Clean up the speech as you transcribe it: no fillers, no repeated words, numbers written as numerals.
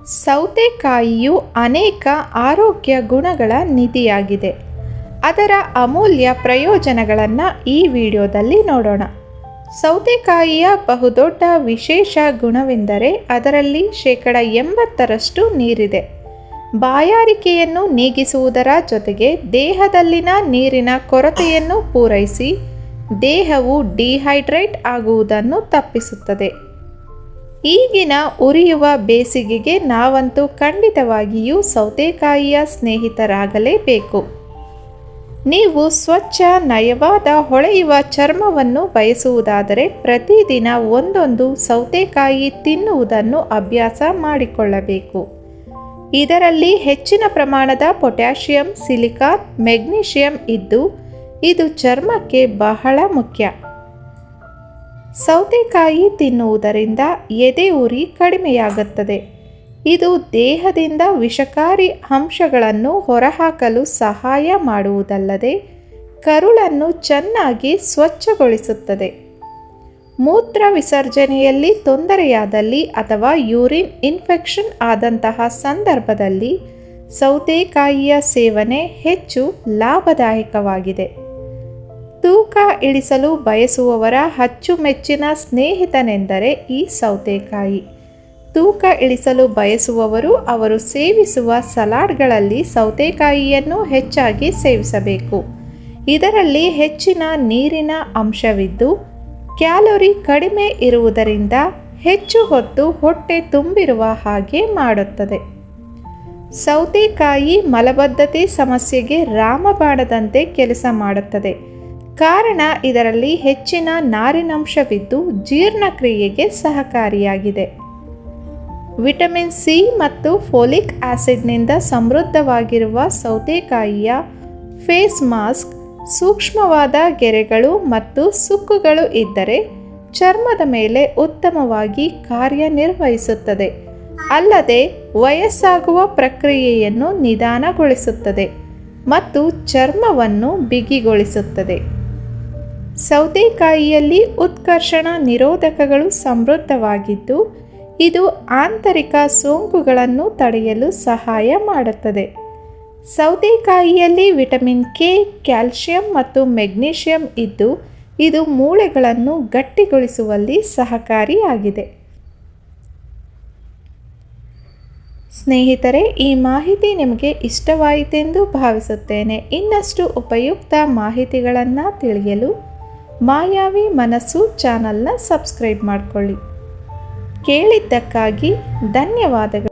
ಸೌತೆಕಾಯಿಯು ಅನೇಕ ಆರೋಗ್ಯ ಗುಣಗಳ ನಿಧಿಯಾಗಿದೆ. ಅದರ ಅಮೂಲ್ಯ ಪ್ರಯೋಜನಗಳನ್ನು ಈ ವಿಡಿಯೋದಲ್ಲಿ ನೋಡೋಣ. ಸೌತೆಕಾಯಿಯ ಬಹುದೊಡ್ಡ ವಿಶೇಷ ಗುಣವೆಂದರೆ ಅದರಲ್ಲಿ 80% ನೀರಿದೆ. ಬಾಯಾರಿಕೆಯನ್ನು ನೀಗಿಸುವುದರ ಜೊತೆಗೆ ದೇಹದಲ್ಲಿನ ನೀರಿನ ಕೊರತೆಯನ್ನು ಪೂರೈಸಿ ದೇಹವು ಡಿಹೈಡ್ರೇಟ್ ಆಗುವುದನ್ನು ತಪ್ಪಿಸುತ್ತದೆ. ಈಗಿನ ಉರಿಯುವ ಬೇಸಿಗೆಗೆ ನಾವಂತೂ ಖಂಡಿತವಾಗಿಯೂ ಸೌತೆಕಾಯಿಯ ಸ್ನೇಹಿತರಾಗಲೇಬೇಕು. ನೀವು ಸ್ವಚ್ಛ, ನಯವಾದ, ಹೊಳೆಯುವ ಚರ್ಮವನ್ನು ಬಯಸುವುದಾದರೆ ಪ್ರತಿದಿನ ಒಂದೊಂದು ಸೌತೆಕಾಯಿ ತಿನ್ನುವುದನ್ನು ಅಭ್ಯಾಸ ಮಾಡಿಕೊಳ್ಳಬೇಕು. ಇದರಲ್ಲಿ ಹೆಚ್ಚಿನ ಪ್ರಮಾಣದ ಪೊಟ್ಯಾಷಿಯಂ, ಸಿಲಿಕಾನ್, ಮೆಗ್ನೀಷಿಯಂ ಇದ್ದು ಇದು ಚರ್ಮಕ್ಕೆ ಬಹಳ ಮುಖ್ಯ. ಸೌತೆಕಾಯಿ ತಿನ್ನುವುದರಿಂದ ಎದೆ ಉರಿ ಕಡಿಮೆಯಾಗುತ್ತದೆ. ಇದು ದೇಹದಿಂದ ವಿಷಕಾರಿ ಅಂಶಗಳನ್ನು ಹೊರಹಾಕಲು ಸಹಾಯ ಮಾಡುವುದಲ್ಲದೆ ಕರುಳನ್ನು ಚೆನ್ನಾಗಿ ಸ್ವಚ್ಛಗೊಳಿಸುತ್ತದೆ. ಮೂತ್ರ ವಿಸರ್ಜನೆಯಲ್ಲಿ ತೊಂದರೆಯಾದಲ್ಲಿ ಅಥವಾ ಯೂರಿನ್ ಇನ್ಫೆಕ್ಷನ್ ಆದಂತಹ ಸಂದರ್ಭದಲ್ಲಿ ಸೌತೆಕಾಯಿಯ ಸೇವನೆ ಹೆಚ್ಚು ಲಾಭದಾಯಕವಾಗಿದೆ. ತೂಕ ಇಳಿಸಲು ಬಯಸುವವರ ಅಚ್ಚುಮೆಚ್ಚಿನ ಸ್ನೇಹಿತನೆಂದರೆ ಈ ಸೌತೆಕಾಯಿ. ತೂಕ ಇಳಿಸಲು ಬಯಸುವವರು ಅವರು ಸೇವಿಸುವ ಸಲಾಡ್ಗಳಲ್ಲಿ ಸೌತೆಕಾಯಿಯನ್ನು ಹೆಚ್ಚಾಗಿ ಸೇವಿಸಬೇಕು. ಇದರಲ್ಲಿ ಹೆಚ್ಚಿನ ನೀರಿನ ಅಂಶವಿದ್ದು ಕ್ಯಾಲೋರಿ ಕಡಿಮೆ ಇರುವುದರಿಂದ ಹೆಚ್ಚು ಹೊತ್ತು ಹೊಟ್ಟೆ ತುಂಬಿರುವ ಹಾಗೆ ಮಾಡುತ್ತದೆ. ಸೌತೆಕಾಯಿ ಮಲಬದ್ಧತೆ ಸಮಸ್ಯೆಗೆ ರಾಮಬಾಣದಂತೆ ಕೆಲಸ ಮಾಡುತ್ತದೆ. ಕಾರಣ ಇದರಲ್ಲಿ ಹೆಚ್ಚಿನ ನಾರಿನಂಶವಿದ್ದು ಜೀರ್ಣಕ್ರಿಯೆಗೆ ಸಹಕಾರಿಯಾಗಿದೆ. ವಿಟಮಿನ್ ಸಿ ಮತ್ತು ಫೋಲಿಕ್ ಆಸಿಡ್ನಿಂದ ಸಮೃದ್ಧವಾಗಿರುವ ಸೌತೆಕಾಯಿಯ ಫೇಸ್ ಮಾಸ್ಕ್ ಸೂಕ್ಷ್ಮವಾದ ಗೆರೆಗಳು ಮತ್ತು ಸುಕ್ಕುಗಳು ಇದ್ದರೆ ಚರ್ಮದ ಮೇಲೆ ಉತ್ತಮವಾಗಿ ಕಾರ್ಯನಿರ್ವಹಿಸುತ್ತದೆ. ಅಲ್ಲದೆ ವಯಸ್ಸಾಗುವ ಪ್ರಕ್ರಿಯೆಯನ್ನು ನಿಧಾನಗೊಳಿಸುತ್ತದೆ ಮತ್ತು ಚರ್ಮವನ್ನು ಬಿಗಿಗೊಳಿಸುತ್ತದೆ. ಸೌತೆಕಾಯಿಯಲ್ಲಿ ಉತ್ಕರ್ಷಣ ನಿರೋಧಕಗಳು ಸಮೃದ್ಧವಾಗಿದ್ದು ಇದು ಆಂತರಿಕ ಸೋಂಕುಗಳನ್ನು ತಡೆಯಲು ಸಹಾಯ ಮಾಡುತ್ತದೆ. ಸೌತೆಕಾಯಿಯಲ್ಲಿ ವಿಟಮಿನ್ ಕೆ, ಕ್ಯಾಲ್ಸಿಯಂ ಮತ್ತು ಮೆಗ್ನೀಷಿಯಂ ಇದ್ದು ಇದು ಮೂಳೆಗಳನ್ನು ಗಟ್ಟಿಗೊಳಿಸುವಲ್ಲಿ ಸಹಕಾರಿಯಾಗಿದೆ. ಸ್ನೇಹಿತರೆ, ಈ ಮಾಹಿತಿ ನಿಮಗೆ ಇಷ್ಟವಾಯಿತೆಂದು ಭಾವಿಸುತ್ತೇನೆ. ಇನ್ನಷ್ಟು ಉಪಯುಕ್ತ ಮಾಹಿತಿಗಳನ್ನು ತಿಳಿಯಲು ಮಾಯಾವಿ ಮನಸ್ಸು ಚಾನಲ್ನ ಸಬ್ಸ್ಕ್ರೈಬ್ ಮಾಡಿಕೊಳ್ಳಿ. ಕೇಳಿದ್ದಕ್ಕಾಗಿ ಧನ್ಯವಾದಗಳು.